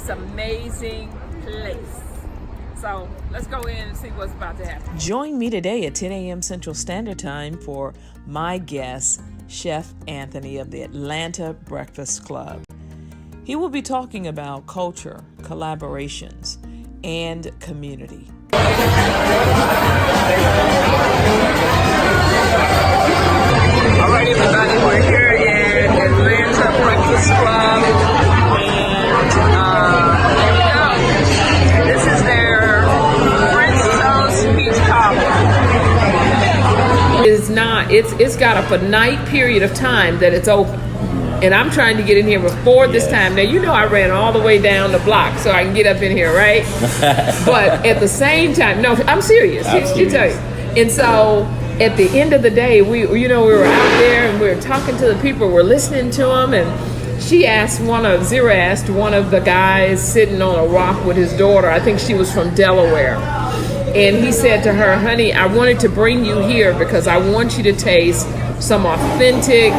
this amazing place. So let's go in and see what's about to happen. Join me today at 10 a.m. Central Standard Time for my guest, Chef Anthony of the Atlanta Breakfast Club. He will be talking about culture, collaborations, and community. All right, everybody, we're here at Atlanta Breakfast Club, and there we go. This is their French toast peach cobbler. It's got a finite period of time that it's open. And I'm trying to get in here before this time. Now, you know I ran all the way down the block so I can get up in here, right? But at the same time, no, I'm serious. She tell you. And so at the end of the day, we were out there and we were talking to the people, we're listening to them, and Zira asked one of the guys sitting on a rock with his daughter, I think she was from Delaware, and he said to her, honey, I wanted to bring you here because I want you to taste some authentic,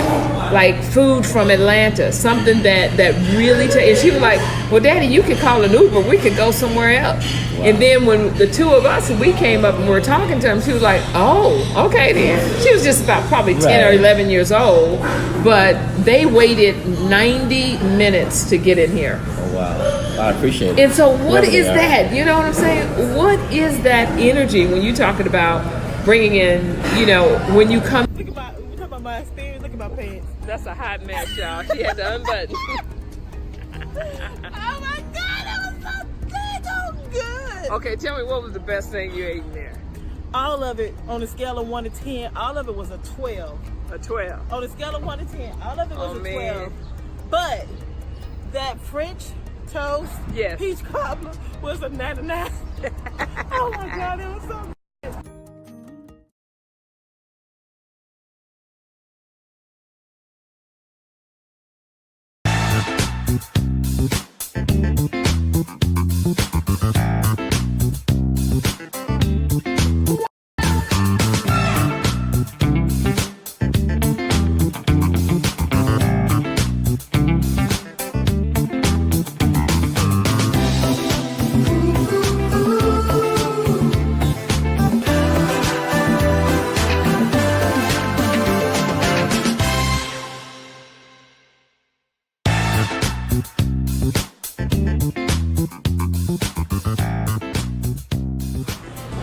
like, food from Atlanta, something that really, and she was like, well, Daddy, you could call an Uber, we could go somewhere else. Wow. And then when the two of us, we came up and we were talking to him, she was like, oh, okay then. She was just about probably 10 or 11 years old, but they waited 90 minutes to get in here. Oh, wow. I appreciate it. And so what is that? You know what I'm saying? What is that energy when you're talking about bringing in, when you come? We're talking about my experience, look at my pants. That's a hot mess, y'all. She had to unbutton. Oh my God, that was so daggone good. Okay, tell me, what was the best thing you ate in there? All of it, on a scale of 1 to 10, all of it was a 12. A 12. On a scale of 1 to 10, all of it was a 12. Man. But that French toast, yes, peach cobbler was a 99. Oh my God, it was so good.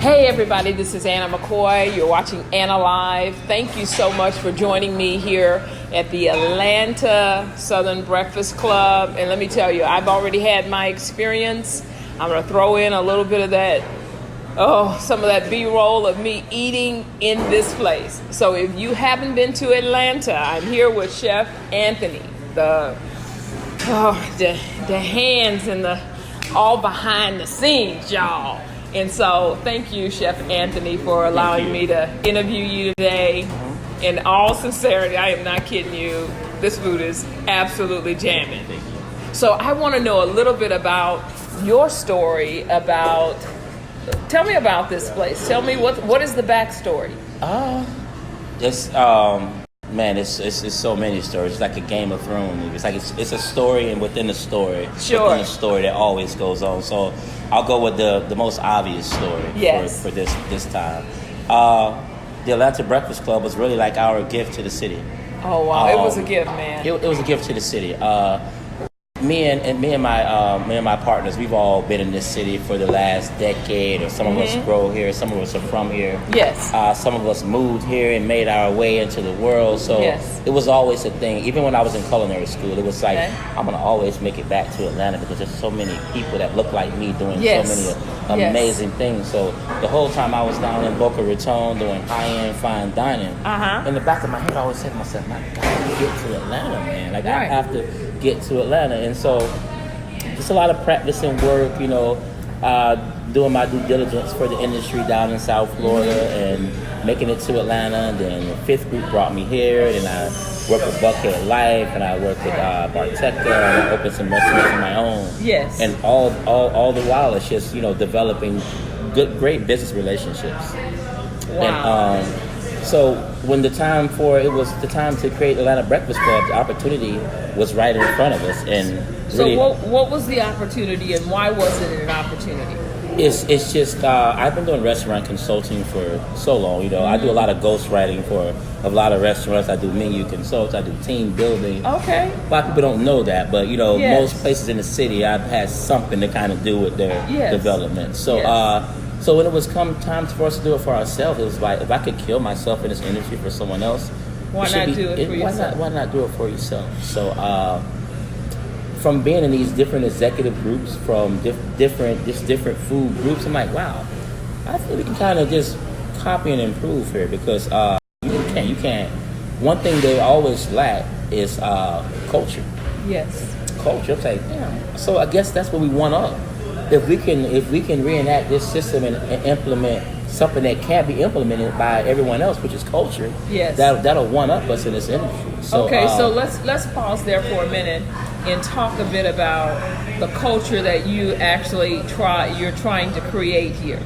Hey everybody, this is Anna McCoy. You're watching Anna Live. Thank you so much for joining me here at the Atlanta Southern Breakfast Club. And let me tell you, I've already had my experience. I'm gonna throw in a little bit of that, some of that B-roll of me eating in this place. So if you haven't been to Atlanta, I'm here with Chef Anthony, the hands and the all behind the scenes, y'all. And so thank you, Chef Anthony, for allowing me to interview you today. In all sincerity, I am not kidding you. This food is absolutely jamming. So I want to know a little bit about your story tell me about this place. Tell me what is the backstory? It's so many stories. It's like a Game of Thrones. It's a story, and within the story, sure, within the story that always goes on. So I'll go with the most obvious story for this time. The Atlanta Breakfast Club was really like our gift to the city. Oh wow, it was a gift, man. It was a gift to the city. Me and my partners, we've all been in this city for the last decade, or some of us grow here, some of us are from here. Yes. Some of us moved here and made our way into the world. So it was always a thing. Even when I was in culinary school, it was like, I'm going to always make it back to Atlanta because there's so many people that look like me doing so many amazing things. So the whole time I was down in Boca Raton doing high-end fine dining, in the back of my head I always said to myself, I got to get to Atlanta, man. Like, I have to get to Atlanta. And so just a lot of practice and work, doing my due diligence for the industry down in South Florida and making it to Atlanta. And then the Fifth Group brought me here, and I worked with Buckhead Life, and I worked with Barteca, and I opened some restaurants of my own. Yes. And all the while it's just, developing great business relationships. Wow. So when it was the time to create Atlanta Breakfast Club, the opportunity was right in front of us. And really, so what was the opportunity, and why was it an opportunity? It's just I've been doing restaurant consulting for so long. I do a lot of ghost writing for a lot of restaurants. I do menu consults. I do team building. Okay. A lot of people don't know that, but most places in the city, I've had something to kind of do with their development. So so when it was time for us to do it for ourselves, it was like, if I could kill myself in this industry for someone else, why not do it for yourself? Why not do it for yourself? So from being in these different executive groups, from different food groups, I'm like, wow, I think we can kind of just copy and improve here, because you can't. One thing they always lack is culture. Yes. Culture. I'm like, damn. So I guess that's what we want up. If we can reenact this system and implement something that can't be implemented by everyone else, which is culture, that'll one up us in this industry. So, so let's pause there for a minute and talk a bit about the culture that you actually you're trying to create here,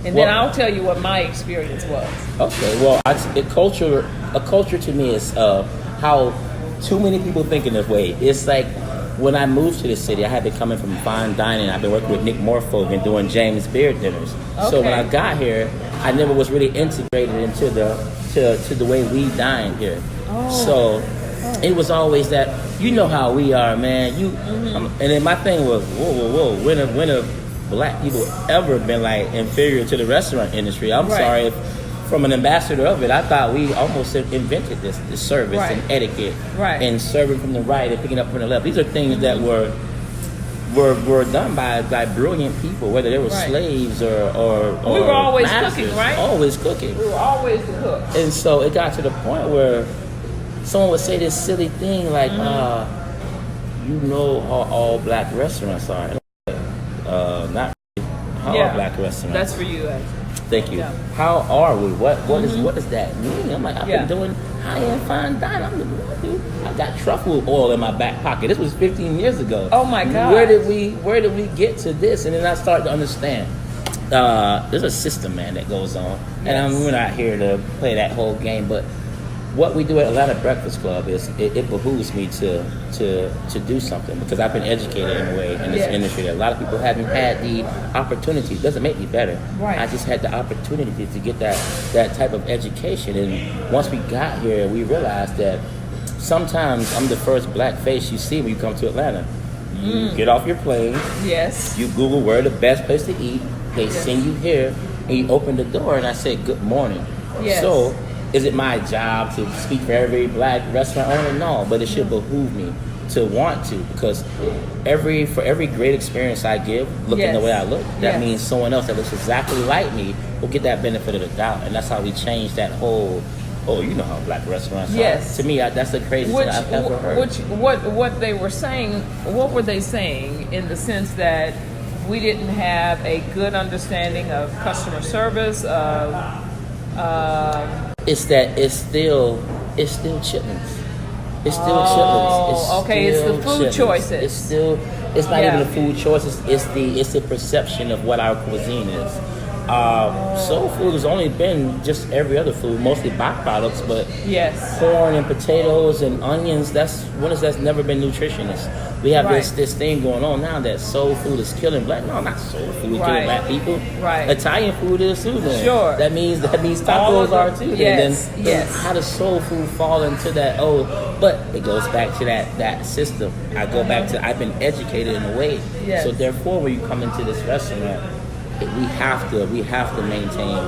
and then I'll tell you what my experience was. Okay, well, a culture to me is how too many people think in this way. It's like, when I moved to the city, I had been coming from fine dining. I've been working with Nick Morfolk and doing James Beard dinners. Okay. So when I got here, I never was really integrated into the way we dine here. Oh. So it was always that, how we are, man. And then my thing was, whoa. When have black people ever been like inferior to the restaurant industry? I'm sorry if, from an ambassador of it, I thought we almost invented this service and etiquette, and serving from the right and picking up from the left. These are things that were done by brilliant people, whether they were slaves or we were always masters. Cooking, right? Always cooking. We were always the cook. And so it got to the point where someone would say this silly thing like, how all black restaurants are. And I'm like, not really. How are black restaurants? That's for you, actually. Thank you. Yeah. How are we? What does that mean? I'm like, I've been doing high-end fine dining. I got truffle oil in my back pocket. This was 15 years ago. Oh my God. Where did we get to this? And then I started to understand. There's a system, man, that goes on. And we're not here to play that whole game, but what we do at Atlanta Breakfast Club is it behooves me to do something, because I've been educated in a way in this industry that a lot of people haven't had the opportunity. It doesn't make me better. Right. I just had the opportunity to get that type of education. And once we got here, we realized that sometimes I'm the first black face you see when you come to Atlanta. You get off your plane. Yes. You Google where the best place to eat. They send you here, and you open the door, and I say, good morning. Yes. So, is it my job to speak for every black restaurant owner? No, but it should behoove me to want to, because for every great experience I give, looking the way I look, that means someone else that looks exactly like me will get that benefit of the doubt. And that's how we change that whole, how black restaurants are. To me, that's the craziest thing I've ever heard. What they were saying, what were they saying in the sense that we didn't have a good understanding of customer service, it's that it's still chitlins. It's still chitlins. It's the food choices. It's not even the food choices. It's the perception of what our cuisine is. Soul food has only been just every other food, mostly byproducts, but corn and potatoes and onions, that's never been nutritious. We have this thing going on now that soul food is killing black. No, not soul food is killing black people. Right. Italian food is too. Then. Sure. That means tacos are too. Then how does soul food fall into that? But it goes back to that system. I go back to, I've been educated in a way. Yes. So therefore, when you come into this restaurant, we have to maintain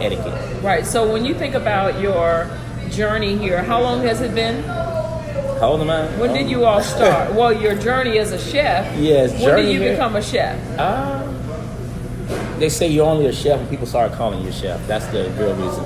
etiquette. Right. So when you think about your journey here, how long has it been? How old am I? When did you all start? Well, your journey as a chef. Yes. When did you become a chef? They say you're only a chef when people start calling you a chef. That's the real reason.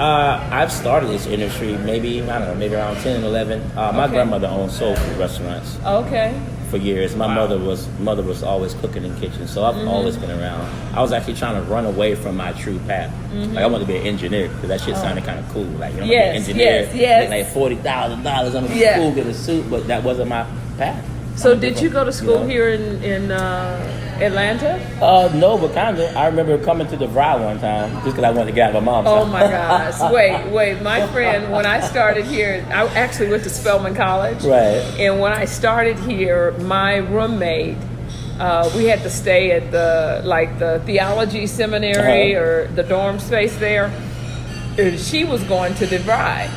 I've started this industry maybe around 10 and 11. My grandmother owned soul food restaurants. Okay. For years. My mother was always cooking in the kitchen, so I've always been around. I was actually trying to run away from my true path. Like I wanted to be an engineer because that shit sounded kind of cool. Like be an engineer, make like $40,000. I'm gonna be cool, get a suit, but that wasn't my path. So did you go to school here in Atlanta? No, but kind of. I remember coming to the DeVry one time just because I wanted to get out of my mom's Oh house. my gosh! Wait. My friend, when I started here, I actually went to Spelman College. Right. And when I started here, my roommate, we had to stay at the theology seminary or the dorm space there, and she was going to DeVry.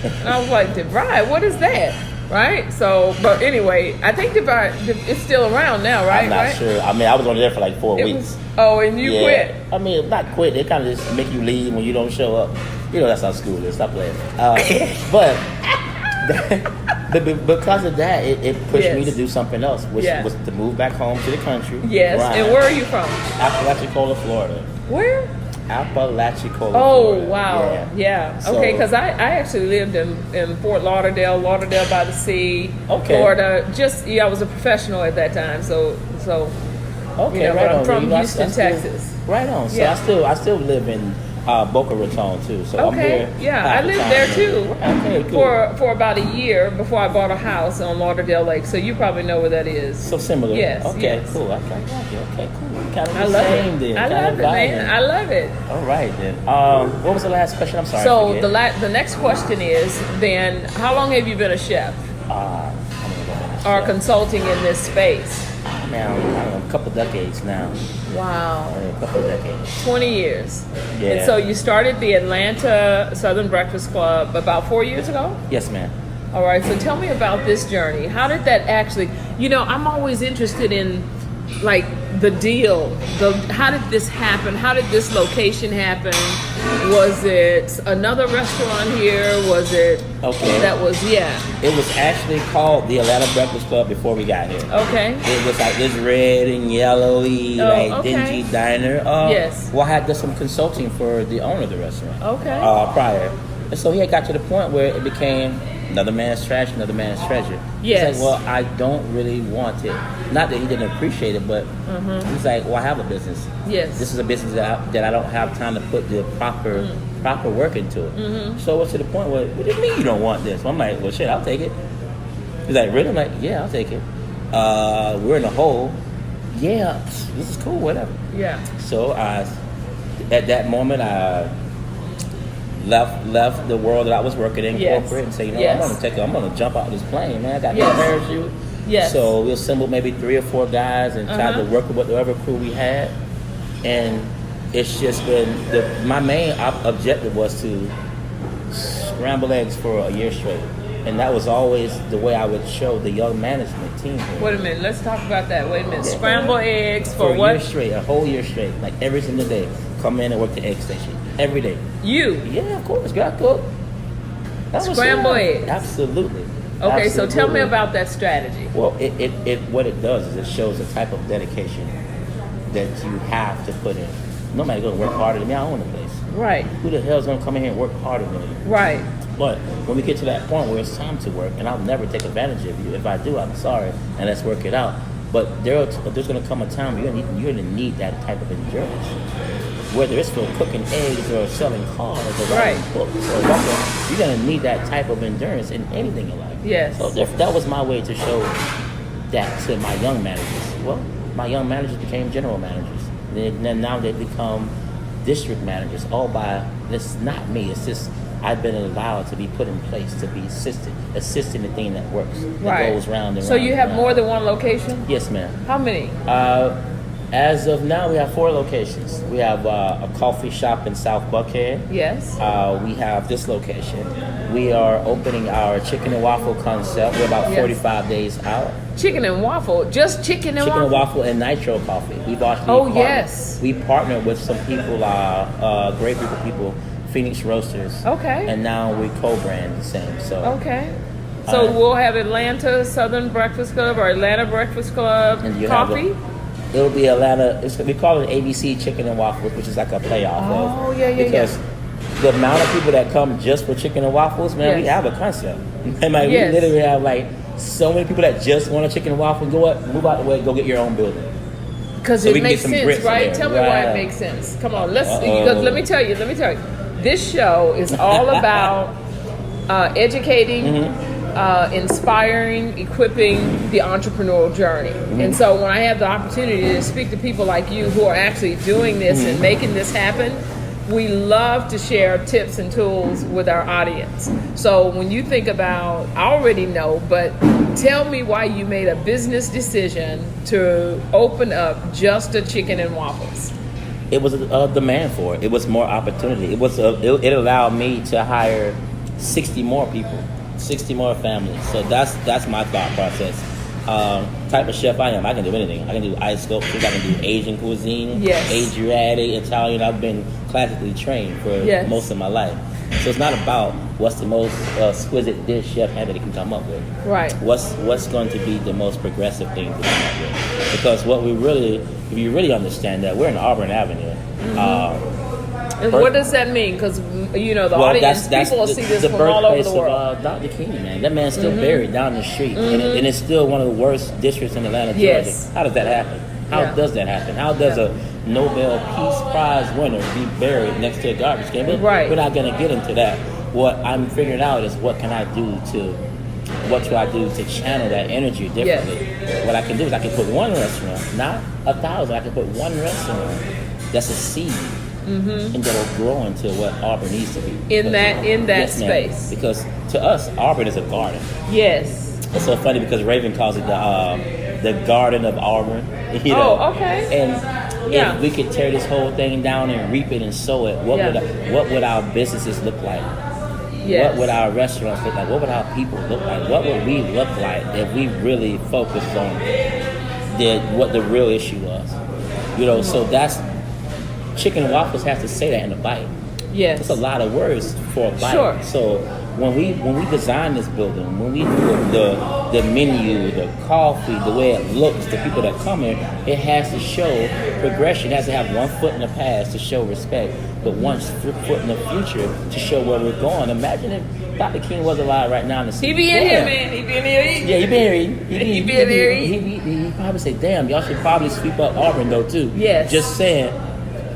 And I was like, DeVry, what is that? Right? So, but anyway, I think DeVry, it's still around now, right? I'm not sure. I mean, I was only there for like 4 weeks. And you quit? I mean, not quit. They kind of just make you leave when you don't show up. You know, that's how school is. Stop playing. But because of that, it pushed me to do something else, which was to move back home to the country. Yes. And where are you from? Apalachicola, Florida. Where? Apalachicola. Oh, Florida. wow. Yeah. So, okay, because I actually lived in Fort Lauderdale by the sea, Florida. I was a professional at that time, so okay, right right I'm on. from Houston, Texas. Right on. So I still live in Boca Raton too. So I'm here. I lived there too. Okay, cool. For about a year before I bought a house on Lauderdale Lake. So you probably know where that is. So similar. Yes. Okay, yes. cool. Okay, cool. Kind of I the love same it. then. I love it, man. I love it. All right then. What was the last question? I'm sorry. So the next question is then, how long have you been a chef? Or consulting in this space? Now, I don't know, a couple decades now. Wow. A couple decades. 20 years. Yeah. And so you started the Atlanta Southern Breakfast Club about 4 years ago? Yes, ma'am. All right, so tell me about this journey. How did that actually, I'm always interested in like the deal. How did this happen? How did this location happen? Was it another restaurant here? Was it? Okay. That was, It was actually called the Atlanta Breakfast Club before we got here. Okay. It was like this red and yellowy, dingy diner. Yes. Well, I had done some consulting for the owner of the restaurant. Okay. Prior. And so he had got to the point where it became another man's trash, another man's treasure. Yes. He's like, well, I don't really want it. Not that he didn't appreciate it, but he's like, well, I have a business. Yes. This is a business that I don't have time to put the proper work into it. So it's to the point where, what do you mean you don't want this? Well, I'm like, well, shit, I'll take it. He's like, really? I'm like, yeah, I'll take it. We're in a hole. Yeah, this is cool, whatever. Yeah. So at that moment, I left the world that I was working in, corporate, and say, I'm gonna jump out of this plane, man. I got my parachute. Yes. So we assembled maybe 3 or 4 guys and tried to work with whatever crew we had, and it's just been my main objective was to scramble eggs for a year straight, and that was always the way I would show the young management team here. Wait a minute, let's talk about that. Wait a minute, scramble eggs for what? A year straight, a whole year straight, like every single day. Come in and work the egg station every day. You? Yeah, of course. Got cook. Scramble eggs. Absolutely. Okay, so tell me about that strategy. Well, what it does is it shows the type of dedication that you have to put in. Nobody's gonna work harder than me. I own the place. Right. Who the hell is gonna come in here and work harder than you? Right. But when we get to that point where it's time to work, and I'll never take advantage of you. If I do, I'm sorry, and let's work it out. But there's going to come a time you're going to need that type of endurance. Whether it's for cooking eggs or selling cars or writing books or whatever, you're going to need that type of endurance in anything in life. Yes. So that was my way to show that to my young managers. Well, my young managers became general managers. Then now they become district managers. It's not me. It's just I've been allowed to be put in place to be assisting the thing that works. That goes round and round. So you have more than one location? Yes, ma'am. How many? As of now, we have 4 locations. We have a coffee shop in South Buckhead. Yes. We have this location. We are opening our chicken and waffle concept. We're about 45 days out. Chicken and waffle? Just chicken and waffle? Chicken and waffle and nitro coffee. We've actually we partnered with some people, great group of people, Phoenix Roasters. Okay. And now we co-brand the same. So okay. So we'll have Atlanta Southern Breakfast Club or Atlanta Breakfast Club coffee? It'll be Atlanta. We call it ABC Chicken and Waffles, which is like a playoff. Oh, yeah. Because the amount of people that come just for chicken and waffles, man, we have a concept. And we literally have so many people that just want a chicken and waffle. Move out the way, go get your own building. Because it makes sense, right? Tell me why it makes sense. Come on, because let me tell you. This show is all about educating inspiring, equipping the entrepreneurial journey. And so when I have the opportunity to speak to people like you who are actually doing this and making this happen, we love to share tips and tools with our audience. So when you think about, I already know, but tell me why you made a business decision to open up just a chicken and waffles. It was a demand for it. It was more opportunity. It allowed me to hire 60 more people, 60 more families. So that's my thought process. Type of chef I am. I can do anything. I can do ice sculptures. I can do Asian cuisine, Adriatic, Italian. I've been classically trained for most of my life. So it's not about what's the most exquisite dish Chef Anthony can come up with. Right. What's going to be the most progressive thing to come up with? Because if you really understand that, we're in Auburn Avenue. And what does that mean? Because, the audience, people will see this from all over the world. Of Dr. King, man. That man's still buried down the street. And it's still one of the worst districts in Atlanta, Georgia. How does that happen? How does that happen? How does a Nobel Peace Prize winner be buried next to a garbage can? But we're not going to get into that. What I'm figuring out is what do I do to channel that energy differently? What I can do is I can put one restaurant, not 1,000. I can put one restaurant that's a seed. And that'll grow into what Auburn needs to be. In that space. Because to us, Auburn is a garden. Yes. It's so funny because Raven calls it the Garden of Auburn. Oh, okay. And if we could tear this whole thing down and reap it and sow it, what would our businesses look like? What would our restaurants look like? What would our people look like? What would we look like if we really focused on what the real issue was? So that's chicken and waffles have to say that in a bite. Yes. It's a lot of words for a bite. Sure. So when we design this building, when we do the menu, the coffee, the way it looks, the people that come in, it has to show progression. It has to have one foot in the past to show respect, but one foot in the future to show where we're going. Imagine if Dr. King was alive right now in the city. He be in here, man. He be in here eating. Yeah, he be in here. He be in here eating. He'd probably say, damn, y'all should probably sweep up Auburn though too. Yes. Just saying.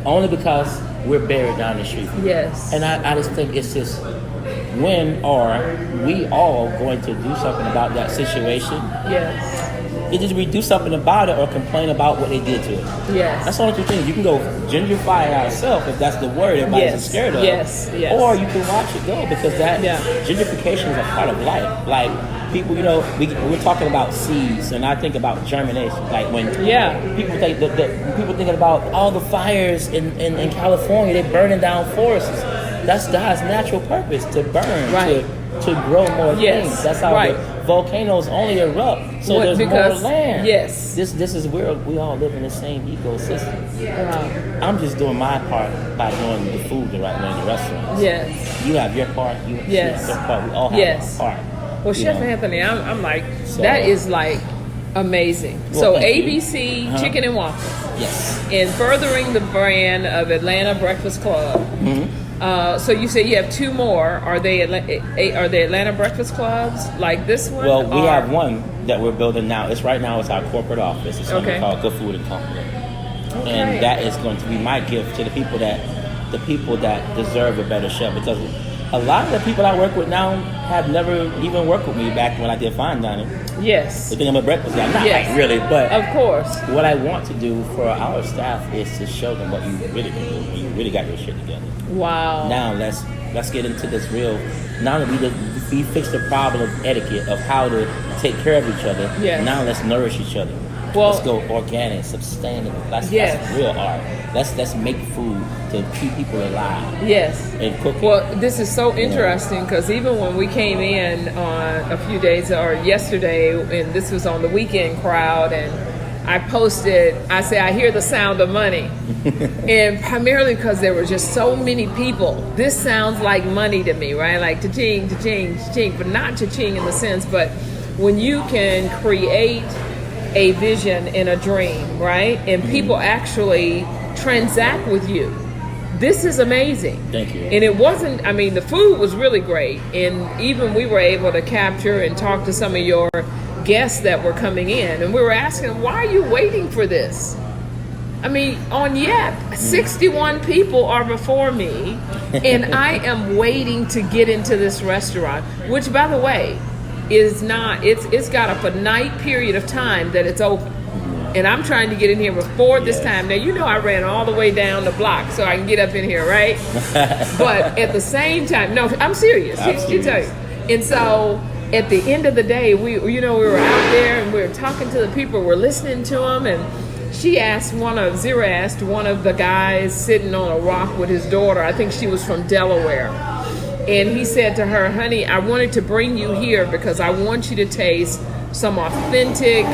Only because we're buried down the street. Yes. And I just think it's just, when are we all going to do something about that situation? Yes. Either we do something about it or complain about what they did to it. Yes. That's the only two things. You can go gentrify ourselves if that's the word everybody's scared of. Yes. Or you can watch it go because that gentrification is a part of life. Like people, we're talking about seeds, and I think about germination. Like when people think people thinking about all the fires in California, they're burning down forests. That's God's natural purpose, to burn, to grow more things. That's how the volcanoes only erupt, so there's more land. Yes. This is where we all live in the same ecosystem. I'm just doing my part by doing the food the right way in the restaurants. Yes. You have your part. You have your part. We all have our part. Well, Chef Anthony, I'm like, that is like amazing. Well, so ABC Chicken and Waffles. Yes. In furthering the brand of Atlanta Breakfast Club. So you say you have two more. Are they Atlanta Breakfast Clubs like this one? Well, we have one that we're building now. It's our corporate office. It's something called Good Food and Company. Okay. And that is going to be my gift to the people that deserve a better chef, because a lot of the people I work with now have never even worked with me back when I did fine dining. Yes. They think I'm a breakfast guy. Not like really, but of course. What I want to do for our staff is to show them what you really can do when you really got your shit together. Wow. Now let's get into this real. Now that we fixed the problem of etiquette of how to take care of each other. Yes. Now let's nourish each other. Well, let's go organic, sustainable. That's real art. Let's make food to keep people alive. Yes. And cook it. Well, this is so interesting because even when we came in on a few days or yesterday, and this was on the weekend crowd, and I posted, I said, I hear the sound of money. And primarily because there were just so many people. This sounds like money to me, right? Like cha-ching, cha-ching, cha-ching, but not cha-ching in the sense, but when you can create a vision and a dream, right? And people actually transact with you. This is amazing. Thank you. And it wasn't, the food was really great. And even we were able to capture and talk to some of your guests that were coming in. And we were asking them, why are you waiting for this? On Yep, 61 people are before me. And I am waiting to get into this restaurant, which, by the way, is not. It's got a finite period of time that it's open. And I'm trying to get in here before this time. Now, you know I ran all the way down the block so I can get up in here, right? But at the same time, no, I'm serious. He tell you. And so at the end of the day, we were out there and we were talking to the people, we're listening to them, and Zira asked one of the guys sitting on a rock with his daughter, I think she was from Delaware. And he said to her, honey, I wanted to bring you here because I want you to taste some authentic,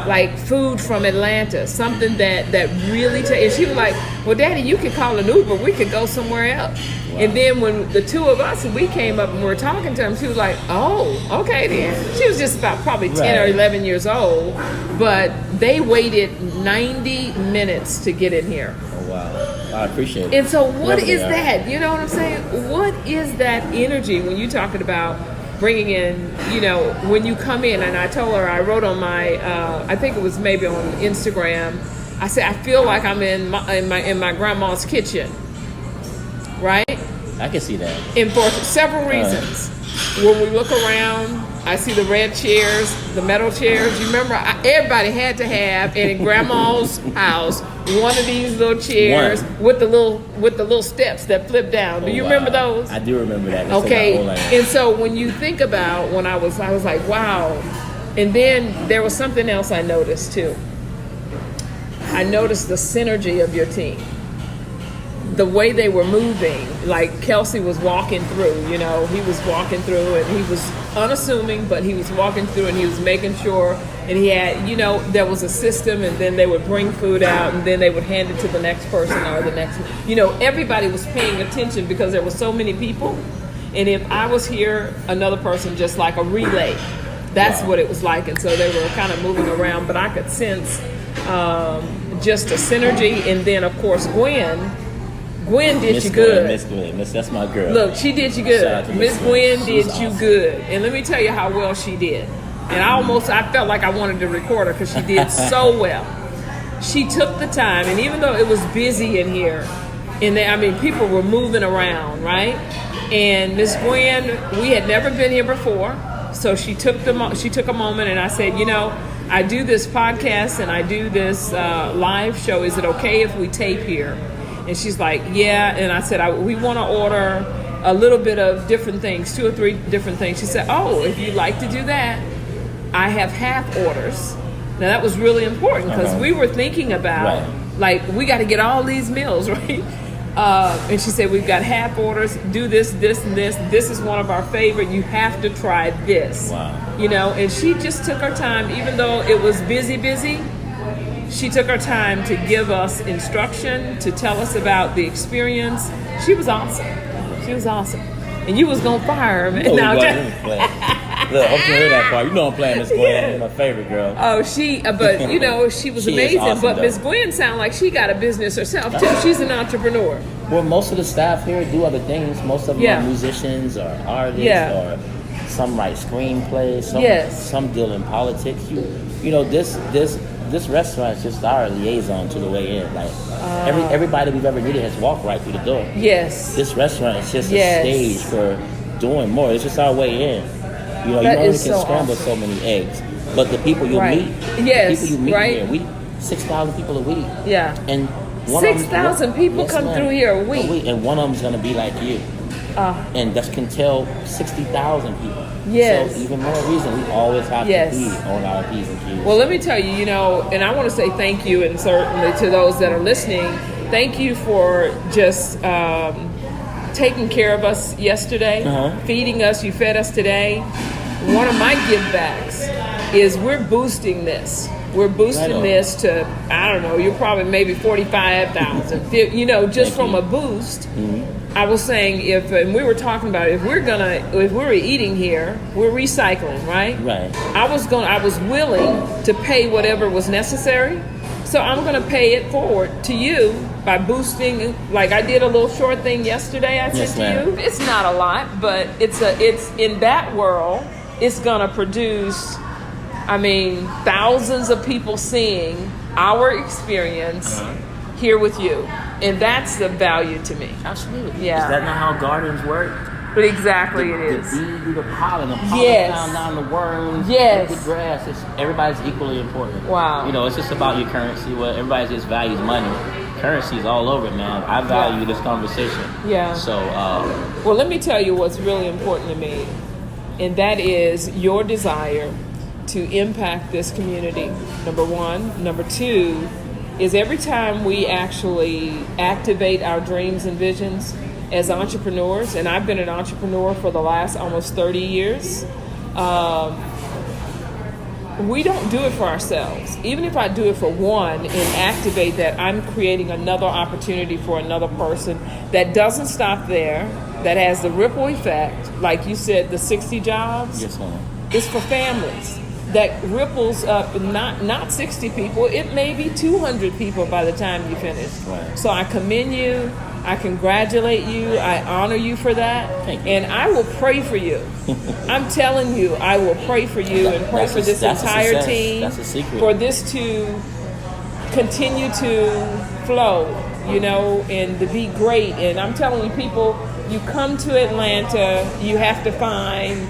like, food from Atlanta, something that really and she was like, well, Daddy, you could call an Uber, we could go somewhere else. Wow. And then when the two of us, we came up and we were talking to him, she was like, oh, okay then. She was just about probably 10 or 11 years old, but they waited 90 minutes to get in here. Oh, wow. I appreciate it. And so what is that? You know what I'm saying? What is that energy when you're talking about bringing in, when you come in? And I told her, I wrote on my, I think it was maybe on Instagram, I said, I feel like I'm in my grandma's kitchen, right? I can see that. And for several reasons. When we look around, I see the red chairs, the metal chairs. You remember, everybody had to have, and in grandma's house, one of these little chairs with the little steps that flip down. Do you remember those? I do remember that. Okay. And so when you think about when I was like, wow. And then there was something else I noticed too. I noticed the synergy of your team. The way they were moving, like Kelsey was walking through, he was walking through and he was unassuming, but he was walking through and he was making sure, and he had, there was a system, and then they would bring food out and then they would hand it to the next person or the next, everybody was paying attention because there were so many people. And if I was here, another person, just like a relay, that's what it was like. And so they were kind of moving around, but I could sense just a synergy. And then of course, Gwen did you good. Miss Gwen, that's my girl. Look, she did you good. Miss Gwen did you good. And let me tell you how well she did. And I felt like I wanted to record her because she did so well. She took the time, and even though it was busy in here, and people were moving around, right? And Miss Gwen, we had never been here before, so she took a moment, and I said, I do this podcast and I do this live show. Is it okay if we tape here? And she's like, yeah. And I said, we want to order a little bit of different things, 2 or 3 different things. She said, oh, if you'd like to do that, I have half orders. Now that was really important because we were thinking about, we got to get all these meals, right? And she said, we've got half orders, do this, this, and this. This is one of our favorite. You have to try this. Wow. And she just took her time, even though it was busy. She took her time to give us instruction, to tell us about the experience. She was awesome. And you was going to fire her, man. Look, I'm playing that part. I'm playing Miss Gwen. You're my favorite girl. Oh, she was amazing. Awesome, but Miss Gwen sounded like she got a business herself, too. She's an entrepreneur. Well, most of the staff here do other things. Most of them are musicians or artists or some write screenplays. Some deal in politics. This restaurant is just our liaison to the way in. Like everybody we've ever needed has walked right through the door. Yes. This restaurant is just a stage for doing more. It's just our way in. You only can scramble so many eggs. But the people you meet, here, 6,000 people a week. Yeah. And 6,000 people come through here a week. And one of them's gonna be like you. And that can tell 60,000 people. Yes. So even more reason we always have to be on our P's and Q's. Well, let me tell you, and I want to say thank you, and certainly to those that are listening, thank you for just taking care of us yesterday, feeding us. You fed us today. One of my give backs is we're boosting this. We're boosting this to, I don't know, you're probably maybe 45,000, just from a boost. Mm-hmm. I was saying and we were talking about if we're eating here, we're recycling, right? Right. I was willing to pay whatever was necessary. So I'm going to pay it forward to you by boosting, like I did a little short thing yesterday I sent to you. It's not a lot, but it's in that world, it's going to produce, thousands of people seeing our experience here with you. And that's the value to me. Absolutely. Yeah. Is that not how gardens work? Exactly, it is. The bee do the pollen, the pollen Yes. down the worms, Yes. the grass. Everybody's equally important. Wow. You know, it's just about your currency. Well, everybody just values money. Currency's all over, man. I value this conversation. Yeah. So, well, let me tell you what's really important to me, and that is your desire to impact this community, number one. Number two is every time we actually activate our dreams and visions as entrepreneurs, and I've been an entrepreneur for the last almost 30 years, we don't do it for ourselves. Even if I do it for one and activate that, I'm creating another opportunity for another person that doesn't stop there, that has the ripple effect. Like you said, the 60 jobs. yes, ma'am. It's for families. That ripples up, not 60 people, it may be 200 people by the time you finish. Right. So I commend you, I congratulate you, I honor you for that. Thank you. And I will pray for you. I'm telling you, I will pray for you and pray for this entire team. That's a secret. For this to continue to flow, you know, and to be great. And I'm telling you, people, you come to Atlanta, you have to find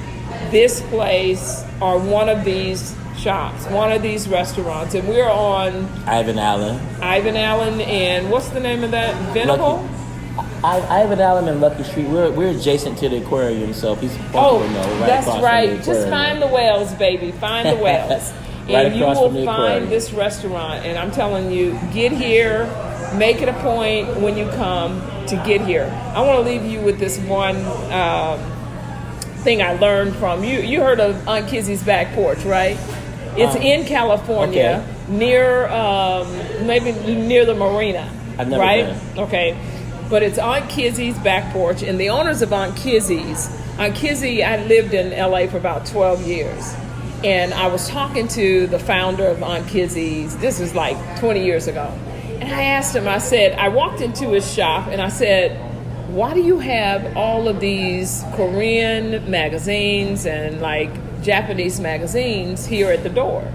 this place or one of these shops, one of these restaurants, and we're on Ivan Allen, and what's the name of that? Venable? Ivan Allen and Lucky Street. We're adjacent to the aquarium, so people know. Right, that's across right. From the Just aquarium. find the whales, baby. Find the whales. Right And you across will from the find aquarium. this restaurant. And I'm telling you, get here. Make it a point when you come to get here. I want to leave you with this one thing I learned from you. You heard of Aunt Kizzy's back porch, right? It's in California, near maybe near the marina. I've never right? been. Okay. But it's Aunt Kizzy's back porch, and the owners of Aunt Kizzy, I lived in LA for about 12 years. And I was talking to the founder of Aunt Kizzy's, this was like 20 years ago. And I asked him, I walked into his shop and I said, why do you have all of these Korean magazines and like Japanese magazines here at the door?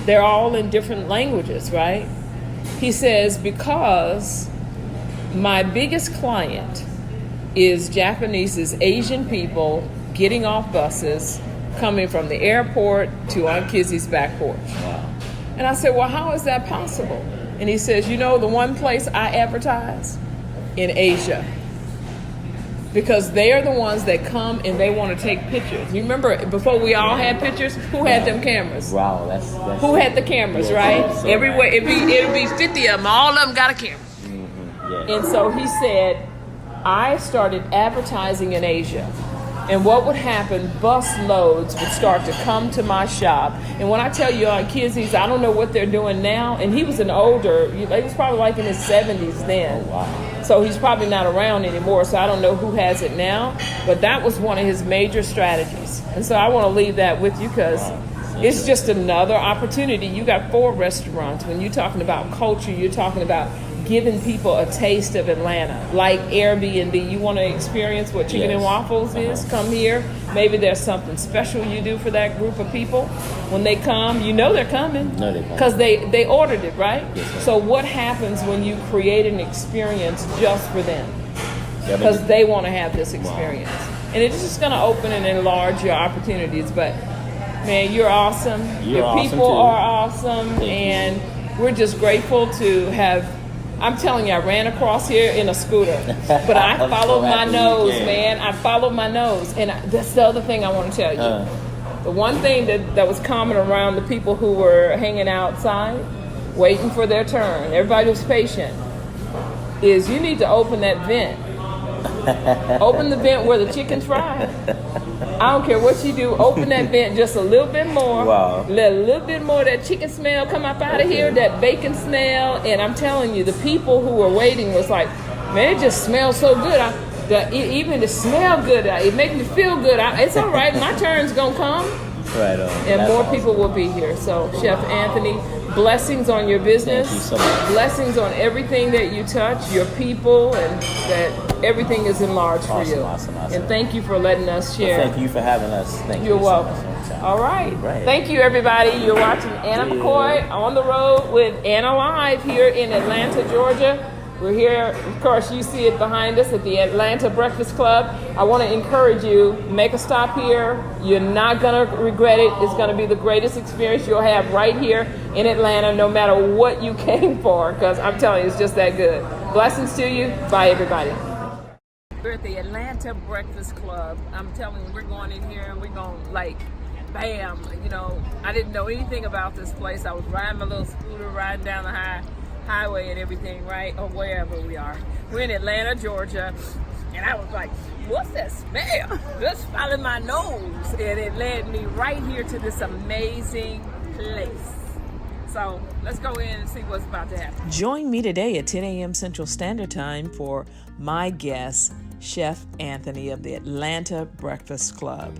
They're all in different languages, right? He says, because my biggest client is Japanese, Asian people getting off buses, coming from the airport to Aunt Kizzy's back porch. Wow. And I said, well, how is that possible? And he says, you know, the one place I advertise? In Asia. Because they are the ones that come and they want to take pictures. You remember before we all had pictures, who had them cameras? Wow, that's Who had the cameras, right? So Everywhere, nice. it'd be 50 of them. All of them got a camera. Yeah. And so he said, I started advertising in Asia. And what would happen, bus loads would start to come to my shop. And when I tell you on Kizzy's, I don't know what they're doing now. And he was an older, he was probably like in his 70s then. Oh, wow. So he's probably not around anymore. So I don't know who has it now. But that was one of his major strategies. And so I want to leave that with you because it's just another opportunity. You got 4 restaurants. When you're talking about culture, you're talking about giving people a taste of Atlanta, like Airbnb. You want to experience what Chicken and Waffles is? Come here. Maybe there's something special you do for that group of people. When they come, you know they're coming. No, they come. Because they ordered it, right? Yes, sir. So what happens when you create an experience just for them? Because they want to have this experience. And it's just going to open and enlarge your opportunities. But, man, you're awesome. Your awesome people too. are awesome. Thank you. And we're just grateful to have... I'm telling you, I ran across here in a scooter, but I followed my nose, man. I followed my nose. And that's the other thing I want to tell you. The one thing that was common around the people who were hanging outside, waiting for their turn, everybody was patient, is you need to open that vent. Open the vent where the chicken's fried. I don't care what you do. Open that vent just a little bit more. Wow. Let a little bit more of that chicken smell come up out of here, that bacon smell. And I'm telling you, the people who were waiting was like, man, it just smells so good. Even the smell good, it makes me feel good. It's all right. My turn's going to come. Right on. And That's more awesome. people will be here. So, Chef Anthony, blessings on your business. Thank you so much. Blessings on everything that you touch, your people, and that everything is enlarged for you. Awesome. And thank you for letting us share. Well, thank you for having us. Thank You're you welcome. so much. All right. Right. Thank you, everybody. You're watching Anna McCoy on the road with Anna Live here in Atlanta, Georgia. We're here, of course, you see it behind us at the Atlanta Breakfast Club. I want to encourage you, make a stop here. You're not going to regret it. It's going to be the greatest experience you'll have right here in Atlanta, no matter what you came for, because I'm telling you, it's just that good. Blessings to you. Bye, everybody. We're at the Atlanta Breakfast Club. I'm telling you, we're going in here and we're going bam. I didn't know anything about this place. I was riding my little scooter, riding down the highway and everything, right? Or wherever we are. We're in Atlanta, Georgia. And I was like, what's that smell? Just following my nose. And it led me right here to this amazing place. So let's go in and see what's about to happen. Join me today at 10 a.m. Central Standard Time for my guest, Chef Anthony of the Atlanta Breakfast Club.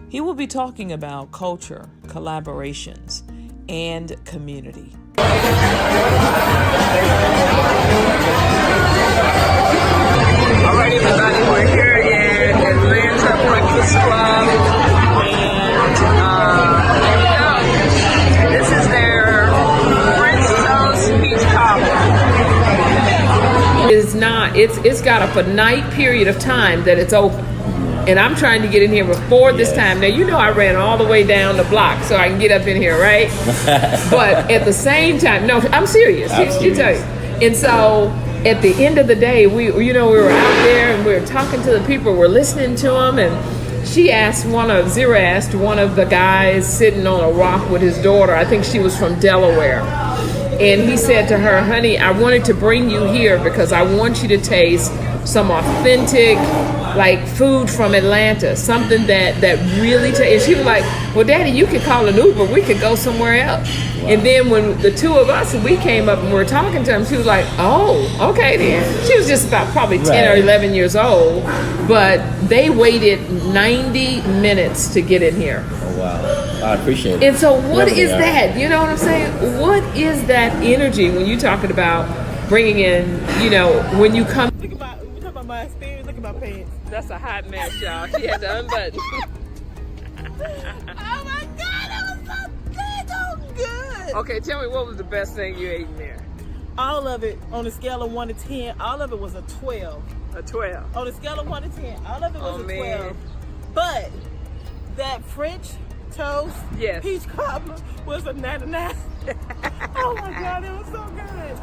He will be talking about culture, collaborations, and community. All right, everybody, we're here at Atlanta Breakfast Club, and this is their French toast peach cobbler. It's not. It's got a finite period of time that it's open. And I'm trying to get in here before this time. Now, I ran all the way down the block so I can get up in here, right? But at the same time, no, I'm serious. You tell you. And so at the end of the day, we were out there and we were talking to the people, we're listening to them, and Zira asked one of the guys sitting on a rock with his daughter, I think she was from Delaware, and he said to her, honey, I wanted to bring you here because I want you to taste some authentic food from Atlanta, something that really and she was like, well, Daddy, you could call an Uber, we could go somewhere else. Wow. And then when the two of us, we came up and we were talking to him, she was like, oh, okay then. She was just about probably 10 or 11 years old, but they waited 90 minutes to get in here. Oh, wow. I appreciate it. And so what is that? You know what I'm saying? What is that energy when you're talking about bringing in, when you come? We're talking about my experience. Look at my pants. That's a hot mess, y'all. She had to unbutton. Oh my God, that was so good. Okay, tell me, what was the best thing you ate in there? All of it, on a scale of 1 to 10, all of it was a 12. A 12. On a scale of 1 to 10, all of it was a 12. But that French toast peach cobbler was a 99. Oh my God, it was so good.